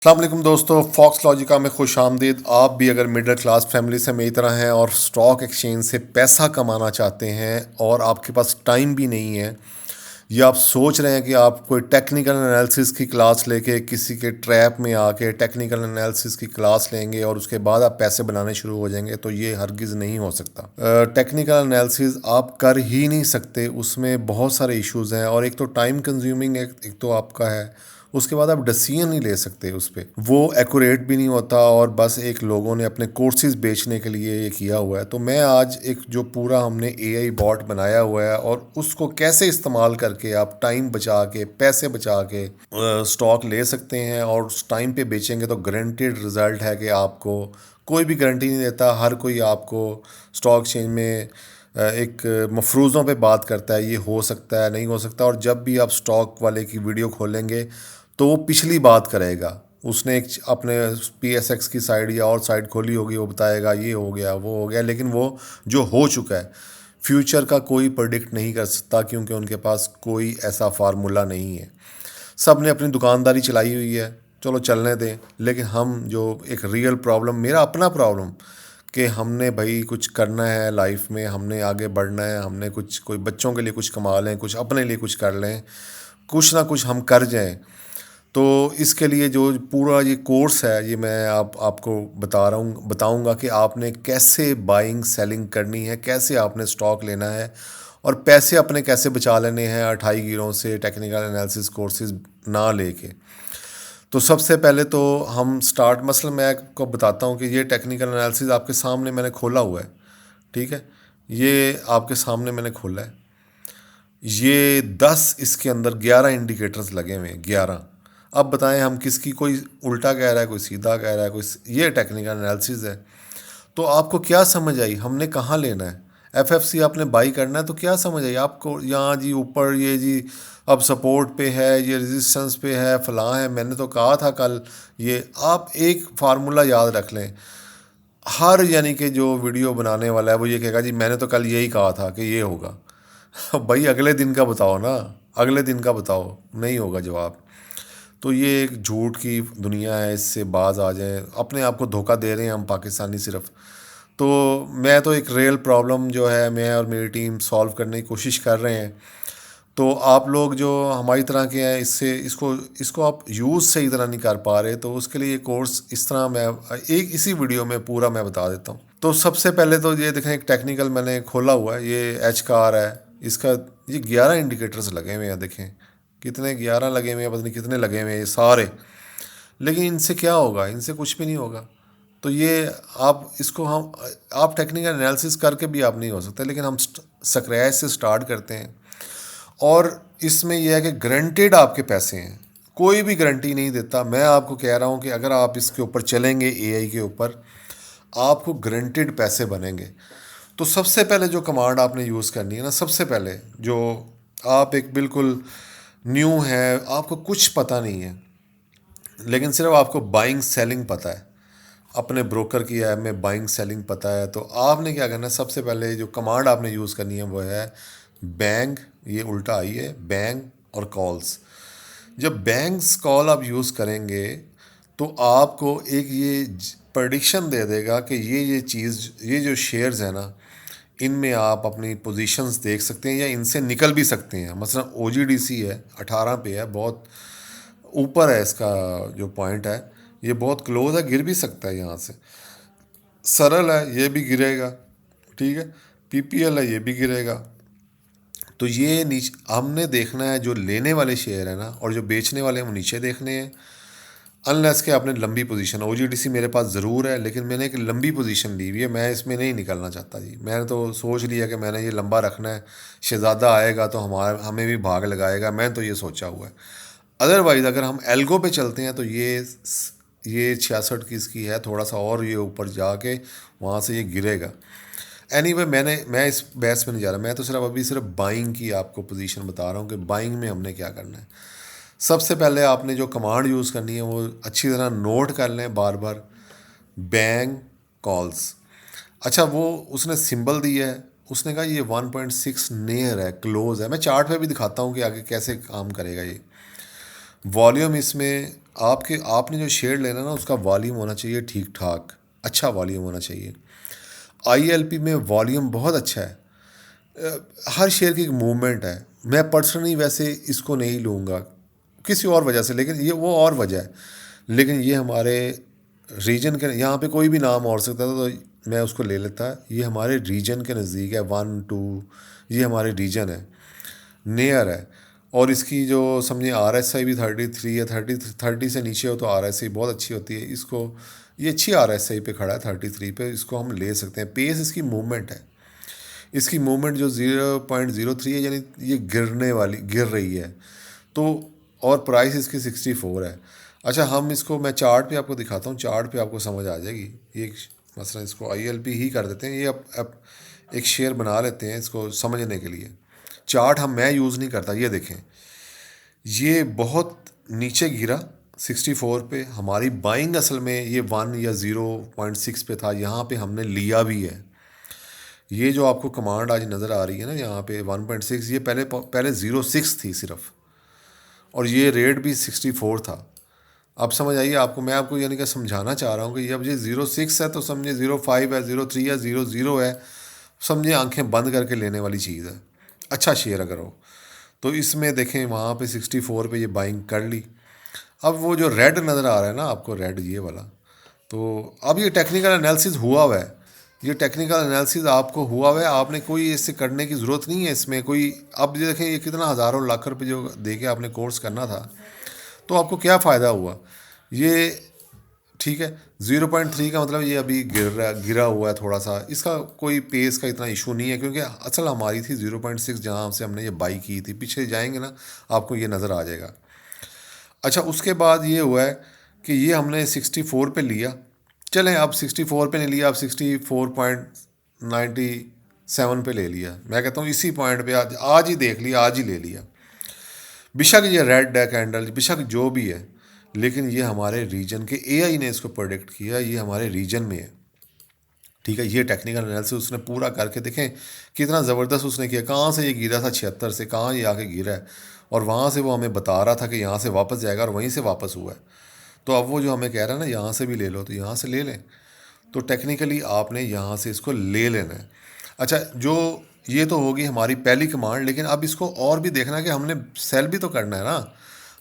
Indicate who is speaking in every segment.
Speaker 1: अस्सलाम वालेकुम दोस्तों, फॉक्स लॉजिका में खुश आमदीद। आप भी अगर मिडिल क्लास फैमिली से मेरी तरह हैं और स्टॉक एक्सचेंज से पैसा कमाना चाहते हैं और आपके पास टाइम भी नहीं है, या आप सोच रहे हैं कि आप कोई टेक्निकल एनालिसिस की क्लास लेके किसी के ट्रैप में आके टेक्निकल एनालिसिस की क्लास लेंगे और उसके बाद आप पैसे बनाने शुरू हो जाएंगे, तो ये हरगिज़ नहीं हो सकता। टेक्निकल एनालिसिस आप कर ही नहीं सकते, उसमें बहुत सारे इश्यूज़ हैं। और एक तो टाइम कंज्यूमिंग, एक तो आपका है। उसके बाद आप डिसीजन नहीं ले सकते उस पर, वो एक्यूरेट भी नहीं होता, और बस एक लोगों ने अपने कोर्सेज बेचने के लिए ये किया हुआ है। तो मैं आज एक जो पूरा हमने एआई बॉट बनाया हुआ है और उसको कैसे इस्तेमाल करके आप टाइम बचा के पैसे बचा के स्टॉक ले सकते हैं और उस टाइम पे बेचेंगे तो गारंटेड रिजल्ट है कि आपको कोई भी गारंटी नहीं देता। हर कोई आपको स्टॉक एक्सचेंज में एक मफरूज़ों पे बात करता है, ये हो सकता है नहीं हो सकता। और जब भी आप स्टॉक वाले की वीडियो खोलेंगे तो वो पिछली बात करेगा। उसने एक अपने PSX की साइड या और साइड खोली होगी, वो बताएगा ये हो गया वो हो गया, लेकिन वो जो हो चुका है फ्यूचर का कोई प्रेडिक्ट नहीं कर सकता, क्योंकि उनके पास कोई ऐसा फार्मूला नहीं है। सब ने अपनी दुकानदारी चलाई हुई है, चलो चलने दें। लेकिन हम जो एक रियल प्रॉब्लम, मेरा अपना प्रॉब्लम, कि हमने भाई कुछ करना है लाइफ में, हमने आगे बढ़ना है, हमने कुछ कोई बच्चों के लिए कुछ कमा लें, कुछ अपने लिए कुछ कर लें, कुछ ना कुछ हम कर जाएं। तो इसके लिए जो पूरा ये कोर्स है, ये मैं आपको बताऊंगा कि आपने कैसे बाइंग सेलिंग करनी है, कैसे आपने स्टॉक लेना है और पैसे अपने कैसे बचा लेने हैं अठाई गिरों से टेक्निकल एनालिसिस कोर्सेज ना लेके। तो सबसे पहले तो हम स्टार्ट, मसलन मैं आपको बताता हूँ कि ये टेक्निकल एनालिसिस आपके सामने मैंने खोला हुआ है, ठीक है। ये आपके सामने मैंने खोला है। ये 10, इसके अंदर 11 इंडिकेटर्स लगे हुए हैं, 11। अब बताएं हम किसकी, कोई उल्टा कह रहा है, कोई सीधा कह रहा है, ये टेक्निकल एनालिसिस है। तो आपको क्या समझ आई हमने कहाँ लेना है? FFC आपने बाई करना है तो क्या समझ आई आपको? यहाँ जी ऊपर ये जी अब सपोर्ट पे है, ये रेजिस्टेंस पे है, फलां है, मैंने तो कहा था कल। ये आप एक फार्मूला याद रख लें। हर यानी कि जो वीडियो बनाने वाला है वो ये कहेगा जी मैंने तो कल यही कहा था कि ये होगा। भाई अगले दिन का बताओ ना, अगले दिन का बताओ, नहीं होगा जवाब। तो ये एक झूठ की दुनिया है, इससे बाज आ जाएं। अपने आप को धोखा दे रहे हैं हम पाकिस्तानी सिर्फ। तो मैं तो एक रियल प्रॉब्लम जो है, मैं और मेरी टीम सॉल्व करने की कोशिश कर रहे हैं। तो आप लोग जो हमारी तरह के हैं, इससे इसको इसको आप यूज़ सही तरह नहीं कर पा रहे, तो उसके लिए कोर्स इस तरह मैं एक इसी वीडियो में पूरा मैं बता देता हूँ। तो सबसे पहले तो ये देखें, एक टेक्निकल मैंने खोला हुआ है, ये एच का आ रहा है। इसका ये 11 इंडिकेटर्स लगे हुए हैं, देखें कितने, 11 लगे हुए हैं, पता नहीं कितने लगे हुए हैं ये सारे। लेकिन इनसे क्या होगा? इनसे कुछ भी नहीं होगा। तो ये आप इसको हम आप टेक्निकल एनालिसिस करके भी आप नहीं हो सकते, लेकिन हम स्क्रैच से स्टार्ट करते हैं। और इसमें यह है कि गारंटेड आपके पैसे हैं, कोई भी गारंटी नहीं देता। मैं आपको कह रहा हूँ कि अगर आप इसके ऊपर चलेंगे, एआई के ऊपर, आपको गारंटेड पैसे बनेंगे। तो सबसे पहले जो कमांड आपने यूज़ करनी है ना, सबसे पहले जो, आप एक बिल्कुल न्यू है, आपको कुछ पता नहीं है, लेकिन सिर्फ आपको बाइंग सेलिंग पता है, अपने ब्रोकर की ऐप में बाइंग सेलिंग पता है, तो आपने क्या करना है? सबसे पहले जो कमांड आपने यूज़ करनी है वो है बैंग। ये उल्टा आई है, बैंग और कॉल्स। जब बैंग्स कॉल आप यूज़ करेंगे तो आपको एक ये प्रडिक्शन दे देगा कि ये चीज़, ये जो शेयर्स है ना, इनमें आप अपनी पोजीशंस देख सकते हैं या इनसे निकल भी सकते हैं। मसलन OGDC है 18 पे है, बहुत ऊपर है इसका जो पॉइंट है, ये बहुत क्लोज है, गिर भी सकता है यहाँ से। सरल है, ये भी गिरेगा, ठीक है। PPL है, ये भी गिरेगा। तो ये नीचे हमने देखना है, जो लेने वाले शेयर है ना, और जो बेचने वाले हैं वो नीचे देखने हैं। अनलेस के आपने लंबी पोजीशन, OGDC मेरे पास ज़रूर है, लेकिन मैंने एक लंबी पोजीशन ली हुई है, मैं इसमें नहीं निकलना चाहता जी। मैंने तो सोच लिया कि मैंने ये लंबा रखना है, शहज़ादा आएगा तो हमें भी भाग लगाएगा, मैंने तो ये सोचा हुआ है। अदरवाइज़ अगर हम एल्गो पे चलते हैं तो ये 66 की इसकी है, थोड़ा सा और ये ऊपर जाके वहाँ से ये गिरेगा। एनीवे मैं इस बहस में नहीं जा रहा, मैं तो सिर्फ बाइंग की आपको पोजीशन बता रहा हूँ कि बाइंग में हमने क्या करना है। सबसे पहले आपने जो कमांड यूज़ करनी है वो अच्छी तरह नोट कर लें बार बार, बैंग कॉल्स। अच्छा, वो उसने सिंबल दिया है, उसने कहा ये 1.6 नियर है, क्लोज है। मैं चार्ट पे भी दिखाता हूँ कि आगे कैसे काम करेगा ये। वॉल्यूम इसमें आपने जो शेयर लेना ना उसका वॉल्यूम होना चाहिए ठीक ठाक, अच्छा वॉल्यूम होना चाहिए। आईएलपी में वॉल्यूम बहुत अच्छा है। हर शेयर की एक मूवमेंट है। मैं पर्सनली वैसे इसको नहीं लूँगा किसी और वजह से, लेकिन ये वो और वजह है। लेकिन ये हमारे रीजन के, यहाँ पे कोई भी नाम और सकता था तो मैं उसको ले लेता। ये हमारे रीजन के नज़दीक है, 1 2, ये हमारे रीजन है, नियर है। और इसकी जो समझे RSI भी 33 है। 30 से नीचे हो तो RSI बहुत अच्छी होती है। इसको ये अच्छी RSI पे खड़ा है 33 पे, इसको हम ले सकते हैं। पेस इसकी मूवमेंट है, इसकी मूवमेंट जो 0.03 है, यानी ये गिर रही है। तो और प्राइस इसकी 64 है। अच्छा, हम इसको मैं चार्ट पे आपको दिखाता हूँ, चार्ट पे आपको समझ आ जाएगी। ये मसलन इसको ILP ही कर देते हैं। ये अब एक शेयर बना लेते हैं इसको समझने के लिए। चार्ट मैं यूज़ नहीं करता। ये देखें, ये बहुत नीचे गिरा 64 पे। हमारी बाइंग असल में ये 1 या 0.6 पे था, यहाँ पे हमने लिया भी है। ये जो आपको कमांड आज नज़र आ रही है ना यहाँ पे 1.6, ये पहले पहले 0.6 थी सिर्फ, और ये रेट भी 64 था। अब समझ आइए आपको, मैं आपको यानी कि समझाना चाह रहा हूँ कि अब ये 0.6 है तो समझे 0.5 है, 0.3 है, 0.0 है, समझे आंखें बंद करके लेने वाली चीज़ है। अच्छा शेयर अगर हो तो इसमें देखें वहाँ पे 64 पे ये बाइंग कर ली। अब वो जो रेड नज़र आ रहा है ना आपको, रेड ये वाला, तो अब ये टेक्निकल एनालिसिस हुआ है। ये टेक्निकल एनालिसिस आपको हुआ है, आपने कोई इससे करने की ज़रूरत नहीं है इसमें कोई। अब ये देखें, ये कितना हज़ारों लाख रुपए जो दे के आपने कोर्स करना था, तो आपको क्या फ़ायदा हुआ? ये ठीक है, 0.3 का मतलब ये अभी गिरा हुआ है थोड़ा सा। इसका कोई पेस का इतना इशू नहीं है, क्योंकि असल हमारी थी 0.6 जहाँ से हमने ये बाई की थी। पीछे जाएंगे ना आपको ये नज़र आ जाएगा। अच्छा, उसके बाद ये हुआ है कि ये हमने 64 पे लिया। चलें, अब 64 पे नहीं लिया, अब 64.97 पे ले लिया। मैं कहता हूँ इसी पॉइंट पे आज ही देख लिया, आज ही ले लिया। बेशक ये रेड है कैंडल, बेशक जो भी है, लेकिन ये हमारे रीजन के AI ने इसको प्रोडिक्ट किया, ये हमारे रीजन में है। ठीक है, ये टेक्निकल एनालिसिस उसने पूरा करके देखें कितना ज़बरदस्त उसने किया। कहाँ से ये गिरा था 76 से, कहाँ ये आके गिरा है, और वहाँ से वो हमें बता रहा था कि यहाँ से वापस जाएगा, और वहीं से वापस हुआ है। तो अब वो जो हमें कह रहा है ना यहाँ से भी ले लो, तो यहाँ से ले लें। तो टेक्निकली आपने यहाँ से इसको ले लेना है। अच्छा, जो ये तो होगी हमारी पहली कमांड, लेकिन अब इसको और भी देखना है कि हमने सेल भी तो करना है ना।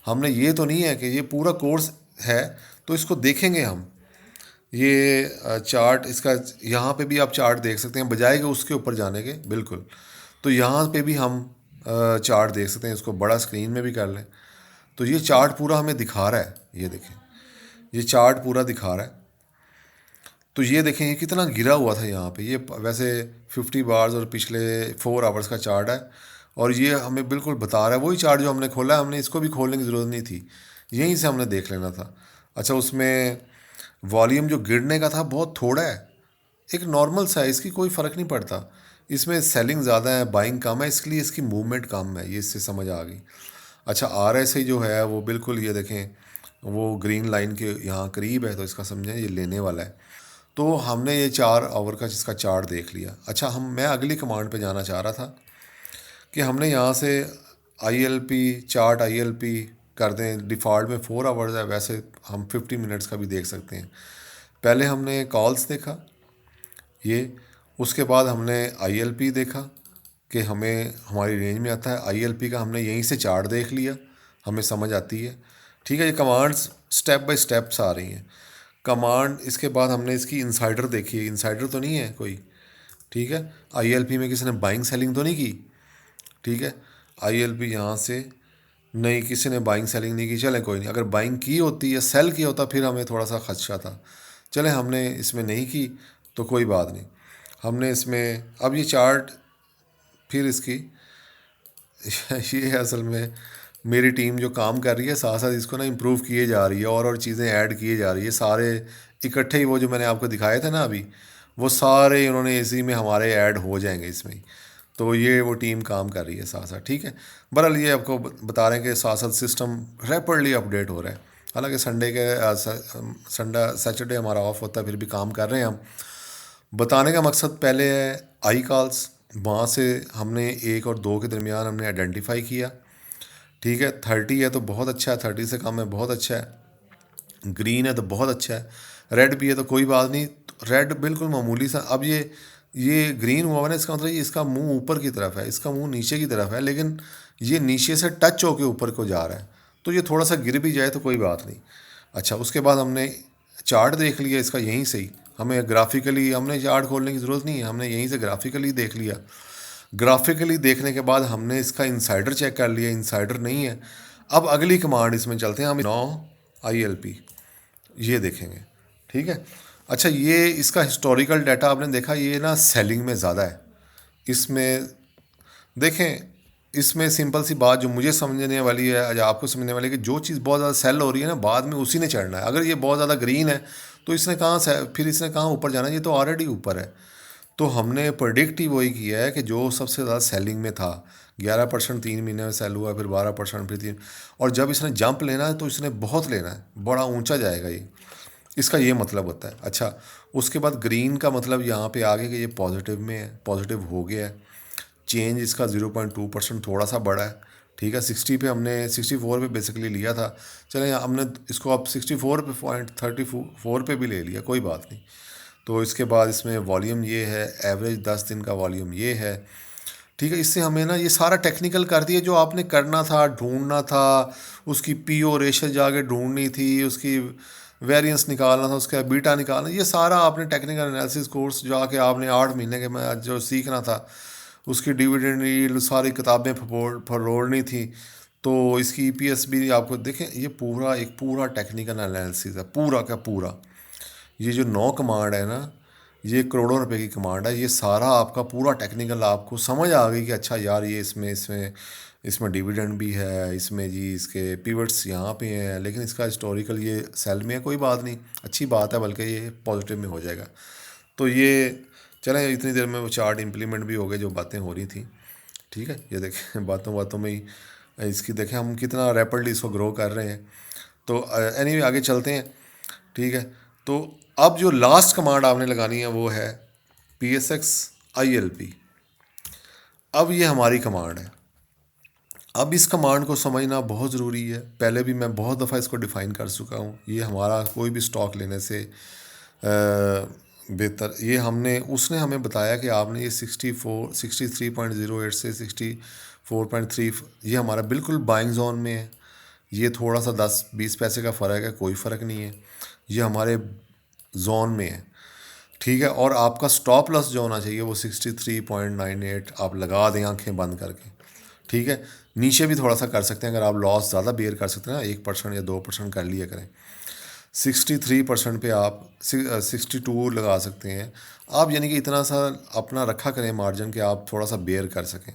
Speaker 1: हमने ये तो नहीं है कि ये पूरा कोर्स है तो इसको देखेंगे हम। ये चार्ट इसका, यहाँ पे भी आप चार्ट देख सकते हैं, बजाय कि उसके ऊपर जाने के बिल्कुल। तो यहाँ पे भी हम चार्ट देख सकते हैं, इसको बड़ा स्क्रीन में भी कर लें। तो ये चार्ट पूरा हमें दिखा रहा है, ये देखें, ये चार्ट पूरा दिखा रहा है। तो ये देखें ये कितना गिरा हुआ था यहाँ पे। ये वैसे 50 बार्स और पिछले 4 आवर्स का चार्ट है, और ये हमें बिल्कुल बता रहा है वही चार्ट जो हमने खोला है। हमने इसको भी खोलने की ज़रूरत नहीं थी, यहीं से हमने देख लेना था। अच्छा, उसमें वॉल्यूम जो गिरने का था बहुत थोड़ा है, एक नॉर्मल साइज़ की, कोई फ़र्क नहीं पड़ता। इसमें सेलिंग ज़्यादा है, बाइंग कम है, इसलिए इसकी मूवमेंट कम है, ये इससे समझ आ गई। अच्छा, RSI जो है वो बिल्कुल ये देखें वो ग्रीन लाइन के यहाँ करीब है, तो इसका समझें ये लेने वाला है। तो हमने ये 4 आवर का जिसका चार्ट देख लिया। अच्छा, मैं अगली कमांड पे जाना चाह रहा था कि हमने यहाँ से ILP चार्ट ILP कर दें। डिफ़ॉल्ट में 4 आवर्स है, वैसे हम 50 मिनट्स का भी देख सकते हैं। पहले हमने कॉल्स देखा ये, उसके बाद हमने ILP देखा कि हमें हमारी रेंज में आता है। ILP का हमने यहीं से चार्ट देख लिया, हमें समझ आती है। ठीक है, ये कमांड्स स्टेप बाय स्टेप्स आ रही हैं कमांड। इसके बाद हमने इसकी इनसाइडर देखी है, इनसाइडर तो नहीं है कोई। ठीक है, ILP में किसी ने बाइंग सेलिंग तो नहीं की। ठीक है, ILP यहाँ से नहीं, किसी ने बाइंग सेलिंग नहीं की। चलें कोई नहीं, अगर बाइंग की होती या सेल किया होता फिर हमें थोड़ा सा खदशा था। चलें, हमने इसमें नहीं की तो कोई बात नहीं। हमने इसमें अब ये चार्ट फिर इसकी ये है असल में मेरी टीम जो काम कर रही है, साथ साथ इसको ना इम्प्रूव किए जा रही है, और चीज़ें ऐड किए जा रही है। सारे इकट्ठे ही वो जो मैंने आपको दिखाए थे ना अभी, वो सारे उन्होंने इसी में हमारे ऐड हो जाएंगे इसमें ही। तो ये वो टीम काम कर रही है साथ साथ। ठीक है, बहरहाल ये आपको बता रहे हैं कि साथ साथ सिस्टम रैपिडली अपडेट हो रहा है। हालांकि संडे के संडे सैटरडे हमारा ऑफ होता है, फिर भी काम कर रहे हैं हम। बताने का मकसद पहले है आई कॉल्स, वहाँ से हमने 1 और 2 के दरमियान हमने आइडेंटिफाई किया। ठीक है, 30 है तो बहुत अच्छा है, 30 से कम है बहुत अच्छा है। ग्रीन है तो बहुत अच्छा है, रेड भी है तो कोई बात नहीं, रेड बिल्कुल मामूली सा। अब ये ग्रीन हुआ है ना, इसका मतलब ये इसका मुंह ऊपर की तरफ है, इसका मुंह नीचे की तरफ है, लेकिन ये नीचे से टच होके ऊपर को जा रहा है, तो ये थोड़ा सा गिर भी जाए तो कोई बात नहीं। अच्छा, उसके बाद हमने चार्ट देख लिया इसका यहीं से ही, हमें ग्राफिकली हमने चार्ट खोलने की ज़रूरत नहीं है, हमने यहीं से ग्राफिकली देख लिया। ग्राफिकली देखने के बाद हमने इसका इंसाइडर चेक कर लिया, इंसाइडर नहीं है। अब अगली कमांड इसमें चलते हैं हम, 9 ILP ये देखेंगे। ठीक है। अच्छा, ये इसका हिस्टोरिकल डाटा आपने देखा, ये ना सेलिंग में ज़्यादा है इसमें। देखें, इसमें सिंपल सी बात जो मुझे समझने वाली है, आज आपको समझने वाली है, कि जो चीज़ बहुत ज़्यादा सेल हो रही है ना, बाद में उसी ने चढ़ना है। अगर ये बहुत ज़्यादा ग्रीन है तो इसने कहाँ से फिर इसने कहाँ ऊपर जाना है, ये तो ऑलरेडी ऊपर है। तो हमने प्रोडिक्ट ही वही किया है कि जो सबसे ज़्यादा सेलिंग में था, 11% 3 महीने में सेल हुआ, फिर 12%, फिर 3, और जब इसने जंप लेना है तो इसने बहुत लेना है, बड़ा ऊंचा जाएगा ये, इसका ये मतलब होता है। अच्छा, उसके बाद ग्रीन का मतलब यहाँ पे आ गया कि ये पॉजिटिव में है, पॉजिटिव हो गया है। चेंज इसका 0.2% थोड़ा सा बढ़ा है। ठीक है, 60 पे हमने 64 पे बेसिकली लिया था, चलें हमने इसको अब 64 पे 0.34 पे भी ले लिया, कोई बात नहीं। तो इसके बाद इसमें वॉल्यूम ये है, एवरेज 10 दिन का वॉल्यूम ये है। ठीक है, इससे हमें ना ये सारा टेक्निकल कर दिया जो आपने करना था, ढूंढना था, उसकी पीओ रेशो जाके ढूंढनी थी, उसकी वेरिएंस निकालना था, उसका बीटा निकालना, ये सारा आपने टेक्निकल एनालिसिस कोर्स जाके आपने 8 महीने के में जो सीखना था, उसकी डिविडेंड यील्ड सारी किताबें फरोड़नी थी। तो इसकी ईपीएस भी आपको देखें, ये पूरा एक पूरा टेक्निकल एनालिसिस है, पूरा का पूरा। ये जो 9 कमांड है ना, ये करोड़ों रुपए की कमांड है, ये सारा आपका पूरा टेक्निकल आपको समझ आ गई कि अच्छा यार, ये इसमें इसमें इसमें डिविडेंड भी है, इसमें जी इसके पिवट्स यहाँ पे हैं, लेकिन इसका हिस्टोरिकल ये सेल में है, कोई बात नहीं, अच्छी बात है, बल्कि ये पॉजिटिव में हो जाएगा। तो ये चलें, इतनी देर में वो चार्ट इम्प्लीमेंट भी हो गए जो बातें हो रही थी। ठीक है, ये देखें बातों बातों में ही इसकी देखें हम कितना रैपिडली इसको ग्रो कर रहे हैं। तो एनीवे आगे चलते हैं। ठीक है, तो अब जो लास्ट कमांड आपने लगानी है वो है PSX ILP। अब ये हमारी कमांड है। अब इस कमांड को समझना बहुत ज़रूरी है, पहले भी मैं बहुत दफ़ा इसको डिफ़ाइन कर चुका हूँ। ये हमारा कोई भी स्टॉक लेने से बेहतर, ये हमने उसने हमें बताया कि आपने ये 63.08 से 64.3, ये हमारा बिल्कुल बाइंग जोन में है। ये थोड़ा सा 10-20 पैसे का फ़र्क है, कोई फ़र्क नहीं है, ये हमारे जोन में है। ठीक है, और आपका स्टॉप लॉस जो होना चाहिए वो 63.98 आप लगा दें आंखें बंद करके। ठीक है, नीचे भी थोड़ा सा कर सकते हैं, अगर आप लॉस ज़्यादा बेयर कर सकते हैं ना, 1% या 2% कर लिया करें। 63% पे आप 62 लगा सकते हैं आप, यानी कि इतना सा अपना रखा करें मार्जिन कि आप थोड़ा सा बेयर कर सकें।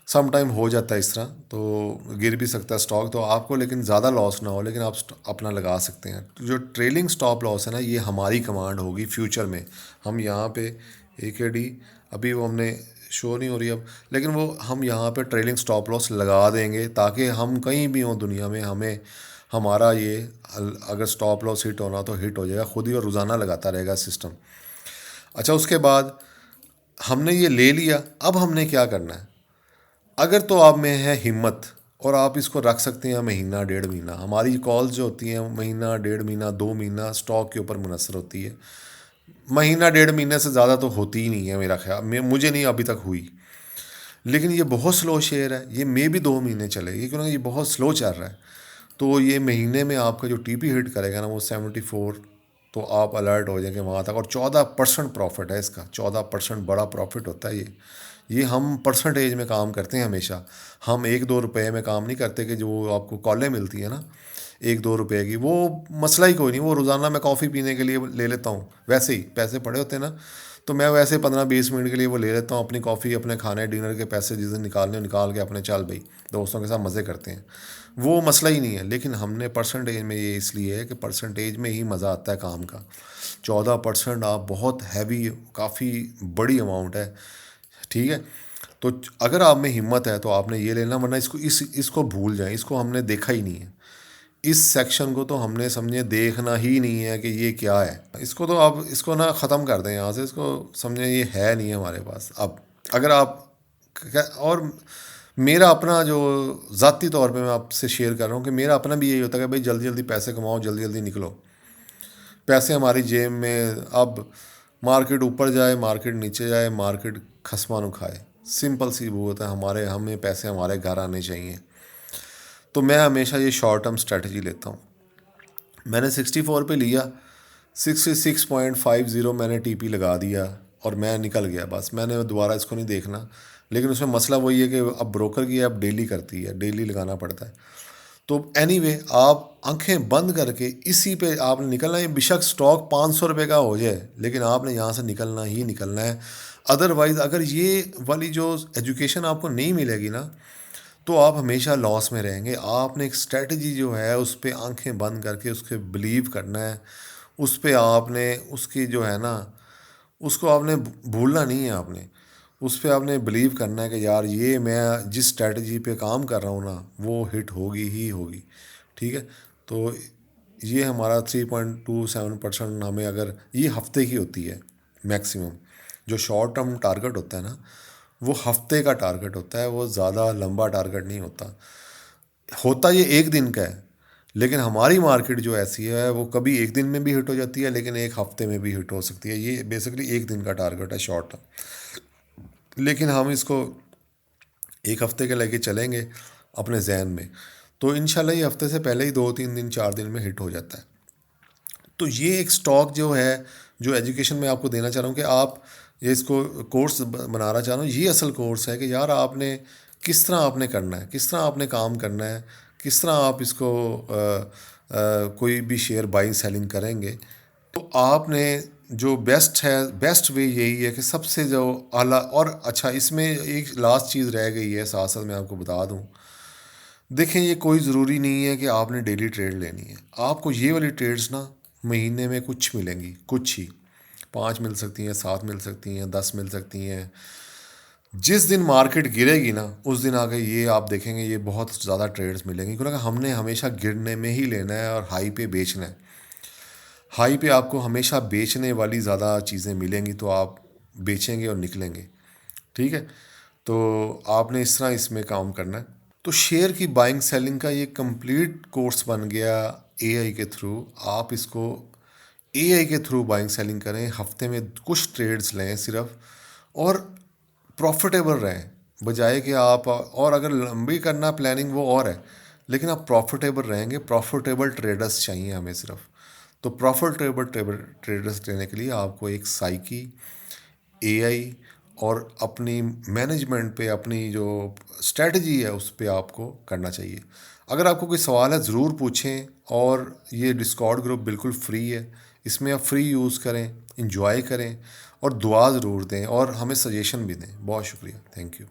Speaker 1: सम टाइम हो जाता है इस तरह, तो गिर भी सकता है स्टॉक, तो आपको लेकिन ज़्यादा लॉस ना हो, लेकिन आप अपना लगा सकते हैं। तो जो ट्रेलिंग स्टॉप लॉस है ना, ये हमारी कमांड होगी फ्यूचर में। हम यहाँ पे AKD, अभी वो हमने शो नहीं हो रही अब, लेकिन वो हम यहाँ पे ट्रेलिंग स्टॉप लॉस लगा देंगे, ताकि हम कहीं भी हों दुनिया में, हमें हमारा ये अगर स्टॉप लॉस हिट होना तो हिट हो जाएगा खुद ही, और रोज़ाना लगाता रहेगा सिस्टम। अच्छा, उसके बाद हमने ये ले लिया, अब हमने क्या करना है? अगर तो आप में है हिम्मत और आप इसको रख सकते हैं महीना 1.5 महीना, हमारी कॉल्स जो होती हैं महीना 1.5 महीना 2 महीना स्टॉक के ऊपर मुनसर होती है। महीना 1.5 महीने से ज़्यादा तो होती ही नहीं है मेरा ख्याल, मुझे नहीं अभी तक हुई। लेकिन ये बहुत स्लो शेयर है, ये मे भी 2 महीने चलेगी, क्योंकि ये बहुत स्लो चल रहा है। तो ये महीने में आपका जो TP हिट करेगा ना वो 74, तो आप अलर्ट हो जाएंगे वहाँ तक। और 14% प्रॉफिट है इसका, 14% बड़ा प्रॉफिट होता है ये हम परसेंटेज में काम करते हैं हमेशा। हम 1-2 रुपए में काम नहीं करते कि जो आपको कॉलें मिलती है ना 1-2 रुपए की, वो मसला ही कोई नहीं, वो रोज़ाना मैं कॉफ़ी पीने के लिए ले लेता हूँ, वैसे ही पैसे पड़े होते हैं ना, तो मैं वैसे 15-20 मिनट के लिए वो ले लेता हूँ, अपनी कॉफ़ी अपने खाने डिनर के पैसे जिस दिन निकालने निकाल के अपने चल भाई दोस्तों के साथ मज़े करते हैं, वो मसला ही नहीं है। लेकिन हमने परसेंटेज में ये इसलिए है कि परसेंटेज में ही मज़ा आता है काम का। 14% आप बहुत हैवी, काफ़ी बड़ी अमाउंट है। ठीक है, तो अगर आप में हिम्मत है तो आपने ये लेना, वरना इसको भूल जाएं, इसको हमने देखा ही नहीं है। इस सेक्शन को तो हमने समझे देखना ही नहीं है कि ये क्या है, इसको तो आप इसको ना ख़त्म कर दें यहाँ से, इसको समझें ये है नहीं है हमारे पास। अब अगर आप और मेरा अपना जो ज़ाती तौर पे मैं आपसे शेयर कर रहा हूँ कि मेरा अपना भी यही होता है कि भाई जल्दी जल्दी पैसे कमाओ, जल्दी जल्दी निकलो। पैसे हमारी जेब में, अब मार्केट ऊपर जाए, मार्केट नीचे जाए, मार्केट खसमानु खाए, सिंपल सी वो होता है, हमारे हमें पैसे हमारे घर आने चाहिए। तो मैं हमेशा ये शॉर्ट टर्म स्ट्रेटजी लेता हूँ। मैंने 64 पे लिया, 66.50 मैंने टीपी लगा दिया और मैं निकल गया, बस मैंने दोबारा इसको नहीं देखना। लेकिन उसमें मसला वही है कि अब ब्रोकर की अब डेली करती है, डेली लगाना पड़ता है। तो एनीवे आप आंखें बंद करके इसी पे आपने निकलना है, बेशक स्टॉक 500 रुपये का हो जाए, लेकिन आपने यहाँ से निकलना ही निकलना है। अदरवाइज़ अगर ये वाली जो एजुकेशन आपको नहीं मिलेगी ना, तो आप हमेशा लॉस में रहेंगे। आपने एक स्ट्रेटजी जो है उस पे आंखें बंद करके उस पर बिलीव करना है। उस पे आपने उसकी जो है ना, उसको आपने भूलना नहीं है। आपने उस पे आपने बिलीव करना है कि यार ये मैं जिस स्ट्रेटजी पे काम कर रहा हूँ ना, वो हिट होगी ही होगी। ठीक है। तो ये हमारा 3.27% हमें, अगर ये हफ्ते की होती है मैक्सिमम, जो शॉर्ट टर्म टारगेट होता है ना, वो हफ्ते का टारगेट होता है, वो ज़्यादा लंबा टारगेट नहीं होता। होता ये एक दिन का है, लेकिन हमारी मार्केट जो ऐसी है वो कभी एक दिन में भी हिट हो जाती है, लेकिन एक हफ्ते में भी हिट हो सकती है। ये बेसिकली एक दिन का टारगेट है शॉर्ट टर्म। लेकिन हम इसको एक हफ्ते के लेके चलेंगे अपने जहन में, तो इंशाल्लाह ये हफ्ते से पहले ही 2 3 दिन 4 दिन में हिट हो जाता है। तो ये एक स्टॉक जो है, जो एजुकेशन में आपको देना चाह रहा हूँ कि आप ये इसको कोर्स बनाना चाह रहा हूँ, ये असल कोर्स है कि यार आपने किस तरह आपने करना है, किस तरह आपने काम करना है, किस तरह आप इसको कोई भी शेयर बाइंग सेलिंग करेंगे। तो आपने जो बेस्ट है, बेस्ट वे यही है कि सबसे जो आला और अच्छा, इसमें एक लास्ट चीज़ रह गई है साथ साथ मैं आपको बता दूं। देखें, ये कोई ज़रूरी नहीं है कि आपने डेली ट्रेड लेनी है। आपको ये वाली ट्रेड्स ना महीने में कुछ मिलेंगी, कुछ ही 5 मिल सकती हैं, 7 मिल सकती हैं, 10 मिल सकती हैं। जिस दिन मार्केट गिरेगी ना, उस दिन आके ये आप देखेंगे ये बहुत ज़्यादा ट्रेड्स मिलेंगी, क्योंकि हमने हमेशा गिरने में ही लेना है और हाई पे बेचना है। हाई पे आपको हमेशा बेचने वाली ज़्यादा चीज़ें मिलेंगी, तो आप बेचेंगे और निकलेंगे। ठीक है। तो आपने इस तरह इसमें काम करना है। तो शेयर की बाइंग सेलिंग का ये कंप्लीट कोर्स बन गया एआई के थ्रू। आप इसको एआई के थ्रू बाइंग सेलिंग करें, हफ्ते में कुछ ट्रेड्स लें सिर्फ, और प्रॉफिटेबल रहें। बजाय कि आप, और अगर लंबी करना प्लानिंग वो और है, लेकिन आप प्रॉफिटेबल रहेंगे। प्रॉफिटेबल ट्रेडर्स चाहिए हमें सिर्फ। तो प्रॉफिटेबल ट्रेडर्स लेने के लिए आपको एक साइकी, एआई और अपनी मैनेजमेंट पे, अपनी जो स्ट्रेटजी है उस पे आपको करना चाहिए। अगर आपको कोई सवाल है ज़रूर पूछें, और ये डिस्कॉर्ड ग्रुप बिल्कुल फ्री है, इसमें आप फ्री यूज़ करें, इंजॉय करें, और दुआ ज़रूर दें और हमें सजेशन भी दें। बहुत शुक्रिया, थैंक यू।